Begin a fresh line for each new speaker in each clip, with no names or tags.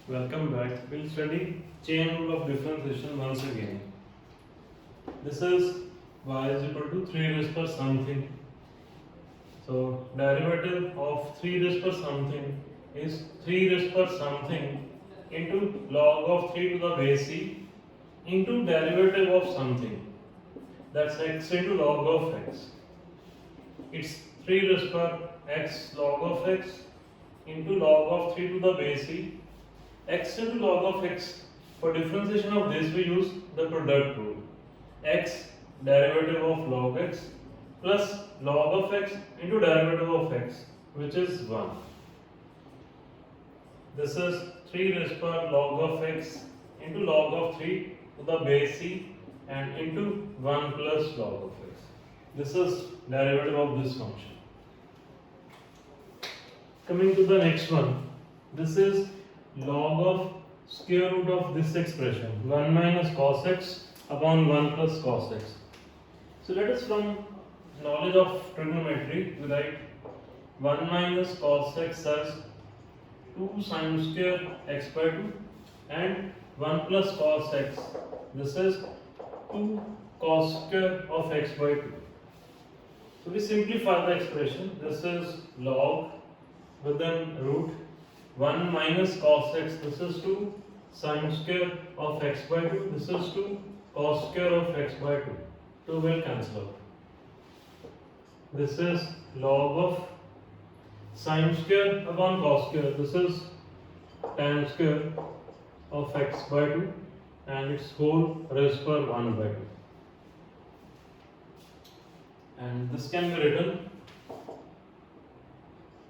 Welcome back. We'll study chain rule of differentiation once again. This is y is equal to 3 raised per something. So derivative of 3 raised per something is 3 raised per something into log of 3 to the base e into derivative of something. That's x into log of x. It's 3 raised per x log of x into log of 3 to the base e x into log of x. For differentiation of this we use the product rule. X derivative of log x plus log of x into derivative of x, which is 1. This is 3 raised per log of x into log of 3 to the base e and into 1 plus log of x. This is derivative of this function. Coming to the next one, this is log of square root of this expression 1 minus cos x upon 1 plus cos x. So let us, from knowledge of trigonometry, we write 1 minus cos x as 2 sin square x by 2 and 1 plus cos x, this is 2 cos square of x by 2. So we simplify the expression. This is log within root 1 minus cos x, this is 2 sin square of x by 2, this is 2 cos square of x by 2. 2 will cancel out. This is log of sin square upon cos square, this is tan square of x by 2 and its whole raised per 1 by 2. And this can be written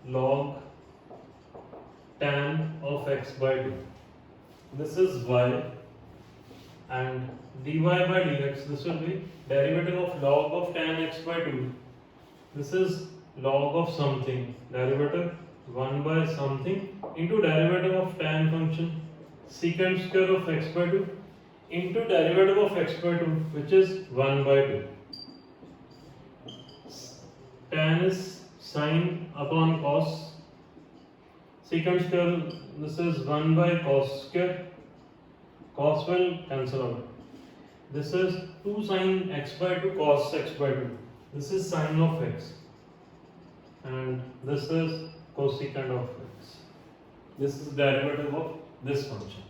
log tan of x by 2. This is y, and dy by dx, this will be derivative of log of tan x by 2. This is log of something, derivative 1 by something into derivative of tan function secant square of x by 2 into derivative of x by 2, which is 1 by 2. Tan is sin upon cos, secant square, this is 1 by cos square, cos will cancel out. This is 2 sin x by 2 cos x by 2, this is sin of x, and this is cosecant of x. This is derivative of this function.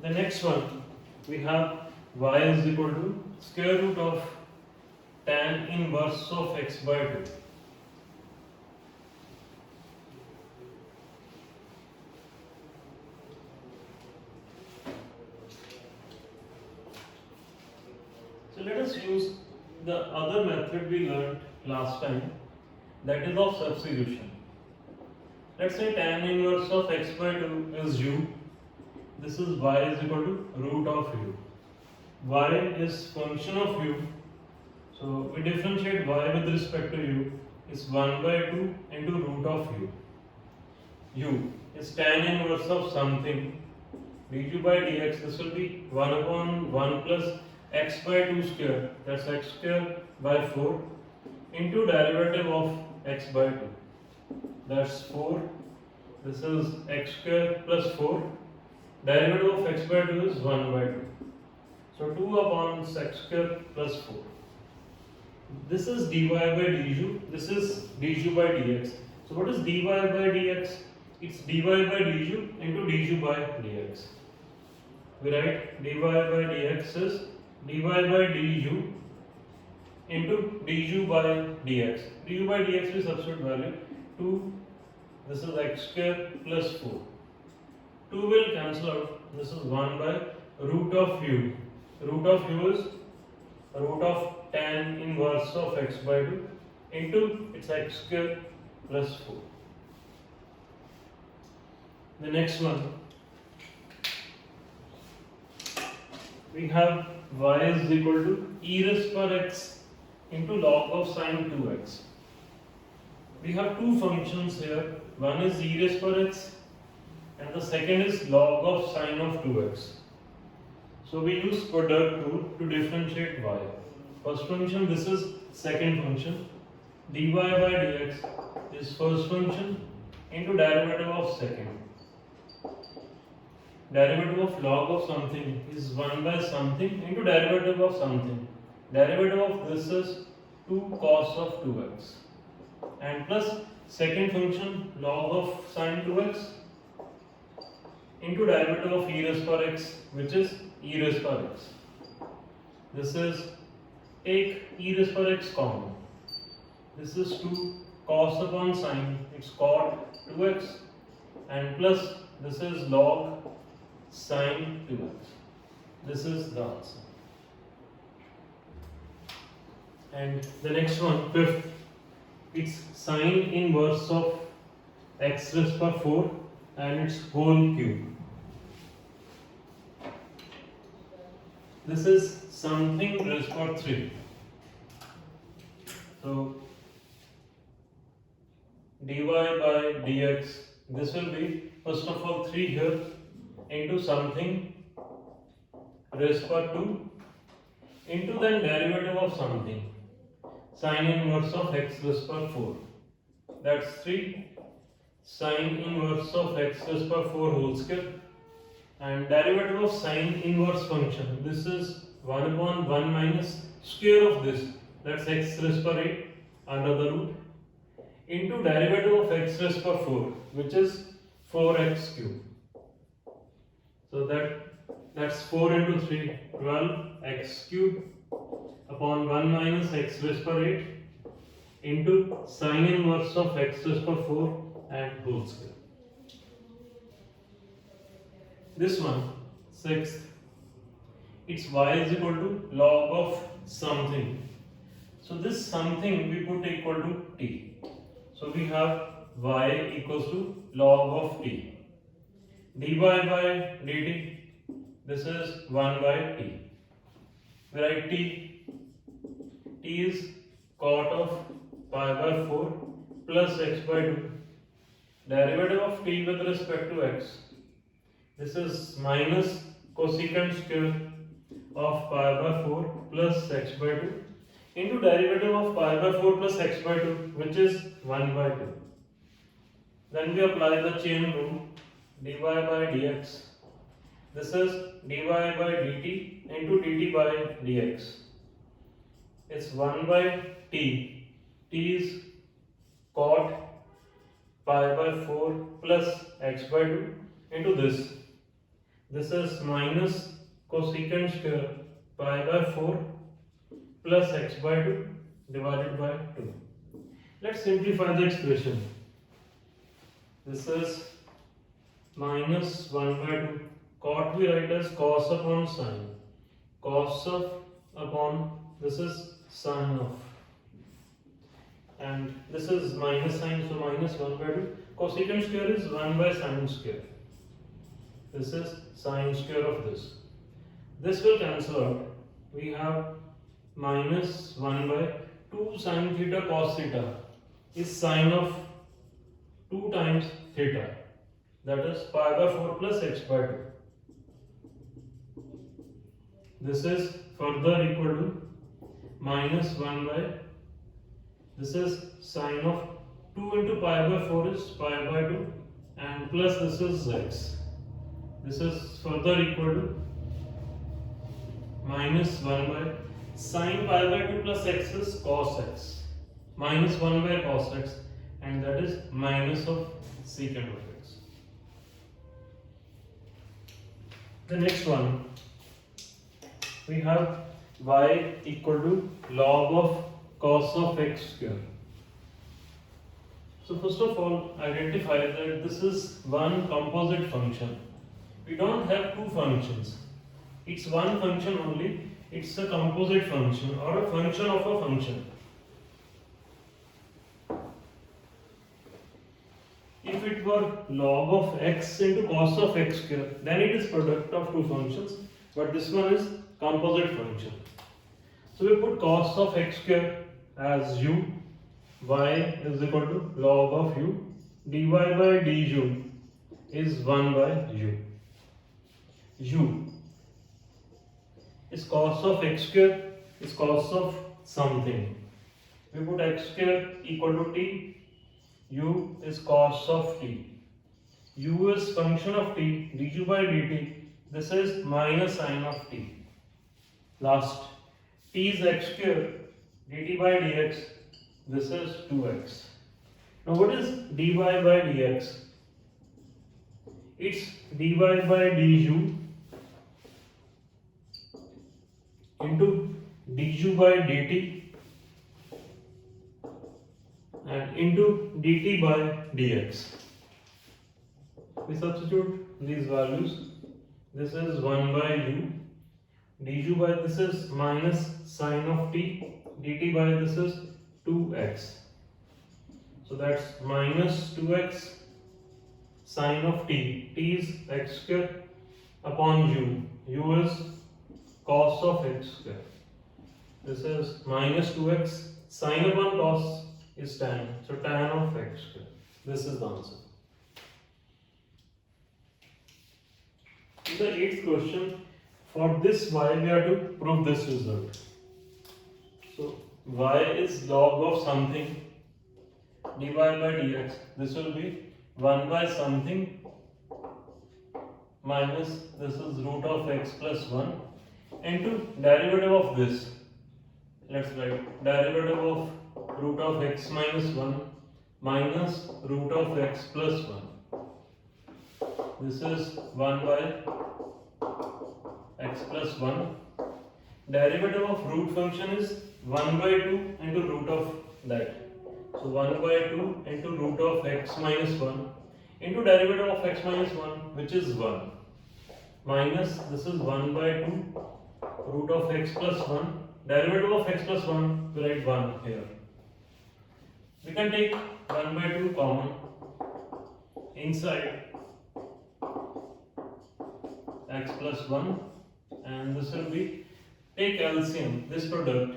The next one, we have y is equal to square root of tan inverse of x by 2. So let us use the other method we learned last time, that is of substitution. Let's say tan inverse of x by 2 is u. This is y is equal to root of u. Y is function of u. So we differentiate y with respect to u is 1 by 2 into root of u. U is tan inverse of something. du by dx, this will be 1 upon 1 plus x by 2 square, that's x square by 4 into derivative of x by 2, that's 4. This is x square plus 4, derivative of x by 2 is 1 by 2, so 2 upon x square plus 4. This is dy by du, this is du by dx. So what is dy by dx? It's dy by du into du by dx. We write dy by dx is dy by du into du by dx. du by dx we substitute value 2. This is x square plus 4. 2 will cancel out. This is 1 by root of u. Root of u is root of tan inverse of x by 2 into its x square plus 4. The next one, we have y is equal to e raised per x into log of sin 2x. We have two functions here. One is e raised per x and the second is log of sin of 2x. So we use product rule to differentiate y. First function, this is second function. dy by dx is first function into derivative of second. Derivative of log of something is 1 by something into derivative of something. Derivative of this is 2 cos of 2x and plus second function log of sin 2x into derivative of e raised power x, which is e raised power x. This is take e raised power x common. This is 2 cos upon sin, it's cot 2x and plus this is log sin 2x. This is the answer. And the next one, fifth, it's sine inverse of x raised power 4 and its whole cube. This is something raised power 3. So dy by dx, this will be first of all 3 here into something raised power 2 into then derivative of something sine inverse of x raised power 4. That's 3 sine inverse of x raised power 4 whole square and derivative of sine inverse function. This is 1 upon 1 minus square of this, that's x raised power 8 under the root into derivative of x raised power 4, which is 4x cube. So that's 4 into 3, 12x cube upon 1 minus x raised power 8 into sine inverse of x raised power 4 and whole square. This one, sixth, it's y is equal to log of something. So this something we put equal to t. So we have y equals to log of t. dy by dt, this is 1 by t. We write t is cot of pi by 4 plus x by 2. Derivative of t with respect to x. This is minus cosecant square of pi by 4 plus x by 2 into derivative of pi by 4 plus x by 2, which is 1 by 2. Then we apply the chain rule, dy by dx. This is dy by dt into dt by dx. It's 1 by t. T is cot pi by 4 plus x by 2 into this. This is minus cosecant square pi by 4 plus x by 2 divided by 2. Let's simplify the expression. This is minus 1 by 2. Cot we write as cos upon sine. Cos of upon, this is sine of. And this is minus sine, so minus 1 by 2. Cosecant square is 1 by sine square. This is sine square of this. This will cancel out. We have minus 1 by 2 sine theta cos theta is sine of 2 times theta. That is pi by 4 plus x by 2. This is further equal to minus 1 by, this is sine of 2 into pi by 4 is pi by 2 and plus this is x. This is further equal to minus 1 by sine pi by 2 plus x is cos x. Minus 1 by cos x and that is minus of secant of x. The next one, we have y equal to log of cos of x square. So first of all, identify that this is one composite function. We don't have two functions. It's one function only. It's a composite function or a function of a function. If it were log of x into cos of x square, then it is product of two functions. But this one is composite function. So we put cos of x square as u, y is equal to log of u, dy by du is 1 by u. U is cos of x square is cos of something. We put x square equal to t, u is cos of t. U is function of t, du by dt. This is minus sine of t. Last, t is x square, dt by dx. This is 2x. Now what is dy by dx? It's dy by du into du by dt and into dt by dx. We substitute these values. This is 1 by u, du by this is minus sine of t, dt by this is 2x. So that's minus 2x sine of t. T is x square upon u. U is cos of x square. This is minus 2x. Sine upon cos is tan. So tan of x square. This is the answer. In the 8th question, for this y we have to prove this result. So y is log of something dy by dx. This will be 1 by something minus this is root of x plus 1 into derivative of this. Let's write derivative of root of x minus 1 minus root of x plus 1. This is 1 by x plus 1. Derivative of root function is 1 by 2 into root of that. So 1 by 2 into root of x minus 1 into derivative of x minus 1, which is 1, minus this is 1 by 2 root of x plus 1. Derivative of x plus 1, we write 1 here. We can take 1 by 2 common inside x plus 1, and this will be, take LCM, this product,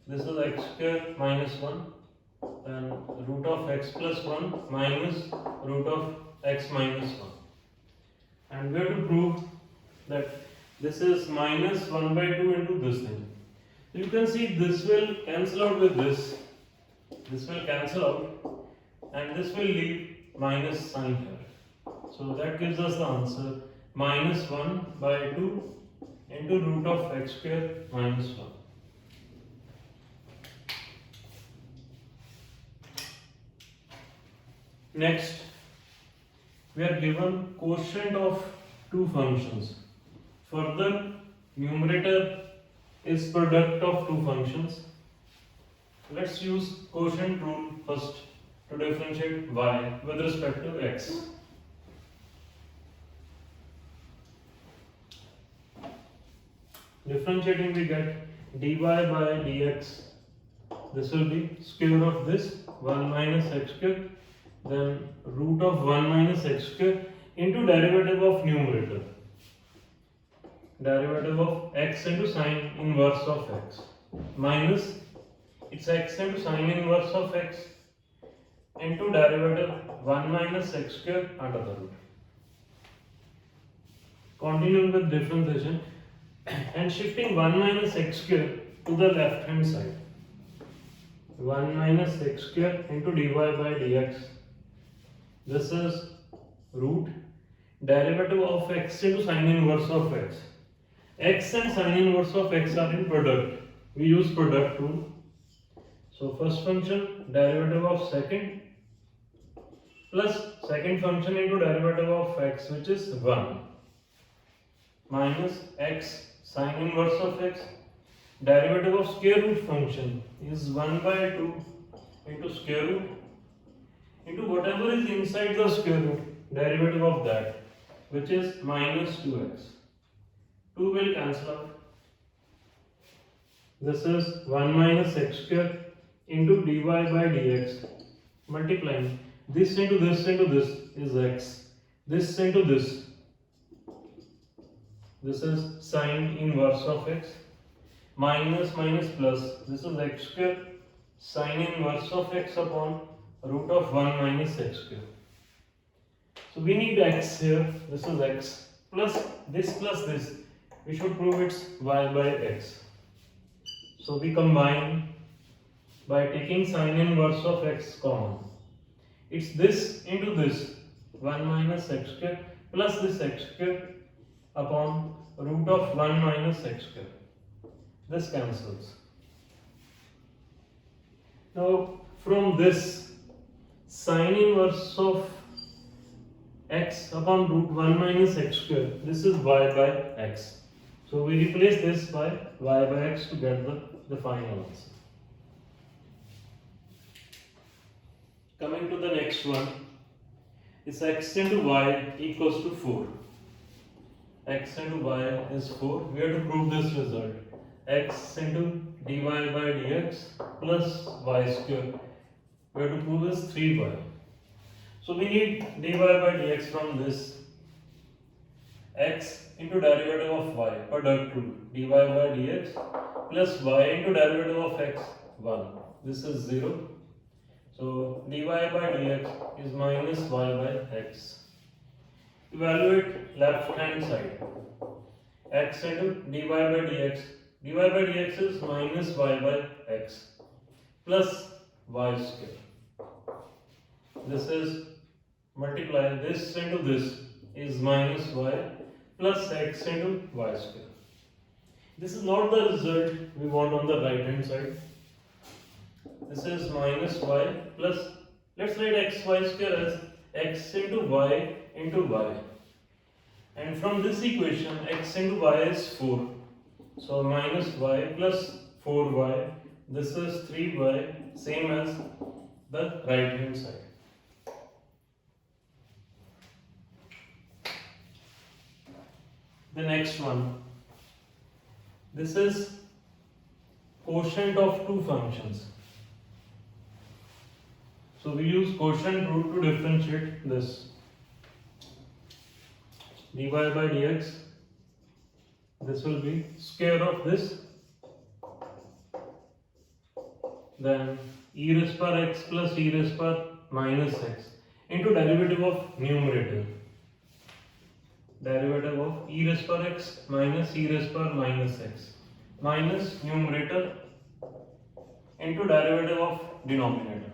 this is x square minus 1 and root of x plus 1 minus root of x minus 1. And we have to prove that this is minus 1 by 2 into this thing. So you can see this will cancel out with this will cancel out, and this will leave minus sign here. So that gives us the answer minus 1 by 2 into root of x square minus 1. Next, we are given quotient of two functions. Further, numerator is product of two functions. Let's use quotient rule first to differentiate y with respect to x. Differentiating, we get dy by dx. This will be square root of this 1 minus x square, then root of 1 minus x square into derivative of numerator, derivative of x into sine inverse of x, minus it's x into sine inverse of x into derivative 1 minus x square under the root. Continuing with differentiation and shifting 1 minus x square to the left hand side. 1 minus x square into dy by dx. This is root derivative of x into sine inverse of x. X and sine inverse of x are in product. We use product rule. So first function derivative of second plus second function into derivative of x, which is 1, minus x sine inverse of x. Derivative of square root function is 1 by 2 into square root into whatever is inside the square root, derivative of that, which is minus 2x. 2 will cancel out. This is 1 minus x square into dy by dx. Multiplying this into this is x. This into this. This is sine inverse of x. Minus minus plus. This is x square sine inverse of x upon root of 1 minus x square. So we need x here. This is x plus this. We should prove it's y by x. So we combine by taking sine inverse of x common. It's this into this 1 minus x square plus this x square upon root of 1 minus x square. This cancels. Now from this sine inverse of x upon root 1 minus x square, this is y by x. So we replace this by y by x to get the final answer. Coming to the next one, is x into y equals to 4. X into y is 4. We have to prove this result. X into dy by dx plus y square. We have to prove this 3y. So we need dy by dx from this. X into derivative of y, product rule, dy by dx plus y into derivative of x, 1. This is 0. So dy by dx is minus y by x. Evaluate left hand side. X into dy by dx. dy by dx is minus y by x plus y square. This is multiply this into this is minus y plus x into y square. This is not the result we want on the right hand side. This is minus y plus, let's write x y square as x into y into y. And from this equation, x into y is 4. So minus y plus 4y. This is 3y, same as the right hand side. The next one. This is quotient of two functions. So we use quotient rule to differentiate this. Dy by dx, this will be square of this, then e raised power x plus e raised power minus x into derivative of numerator. Derivative of e raised power x minus e raised power minus x minus numerator into derivative of denominator.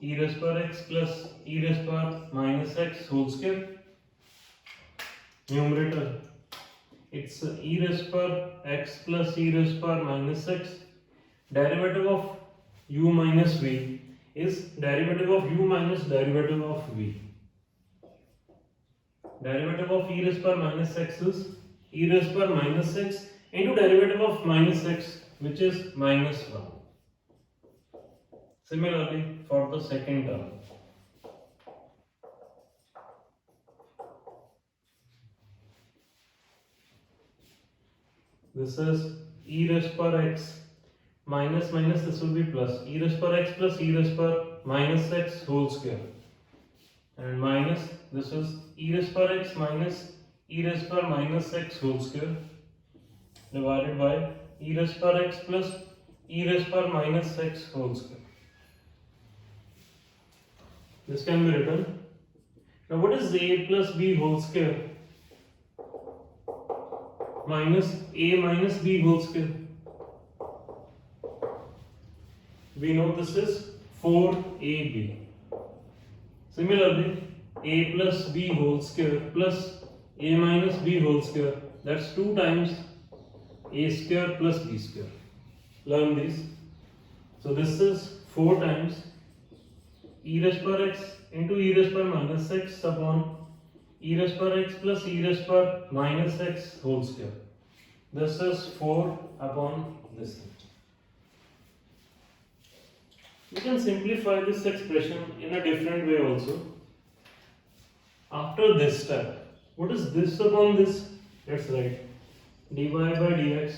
E raised power x plus e raised power minus x whole square. Numerator, it's e raised power x plus e raised power minus x. Derivative of u minus v is derivative of u minus derivative of v. Derivative of e raised power minus x is e raised power minus x into derivative of minus x, which is minus 1. Similarly, for the second term, this is e raised power x minus minus, this will be plus e raised power x plus e raised power minus x whole square, and minus this is e raised power x minus e raised power minus x whole square divided by e raised power x plus e raised power minus x whole square. This can be written. Now what is a plus b whole square minus a minus b whole square? We know this is 4ab. Similarly, a plus b whole square plus a minus b whole square, that's 2 times a square plus b square. Learn this. So this is 4 times e raised power x into e raised power minus x upon e raised power x plus e raised power minus x whole square. This is 4 upon this. We can simplify this expression in a different way also. After this step, what is this upon this? Let's write dy by dx.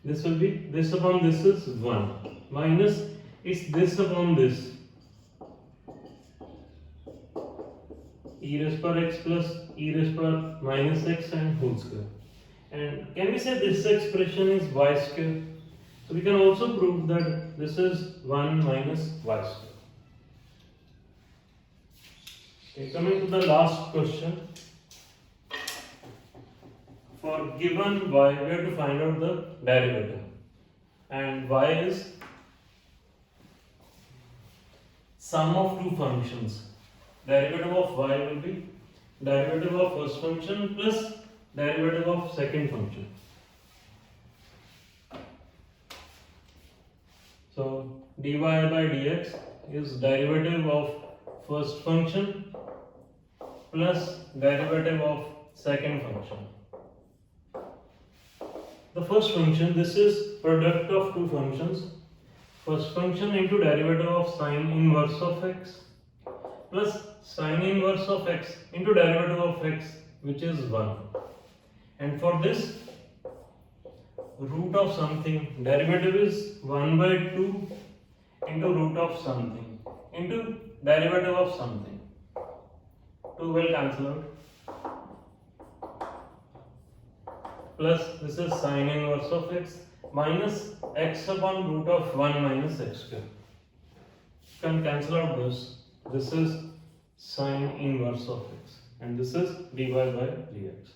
This will be, this upon this is 1 minus is this upon this, e raised power x plus e raised power minus x and whole square. And can we say this expression is y square? So we can also prove that this is 1 minus y square. Okay, coming to the last question. for given y, we have to find out the derivative, and y is sum of two functions. Derivative of y will be derivative of first function plus derivative of second function. So dy by dx is derivative of first function plus derivative of second function. The first function, this is product of two functions. First function into derivative of sine inverse of x plus sine inverse of x into derivative of x, which is 1. And for this, root of something, derivative is 1 by 2 into root of something into derivative of something. 2 will cancel out. Plus this is sine inverse of x minus x upon root of 1 minus x square. You can cancel out this. This is sine inverse of x and this is dy by dx.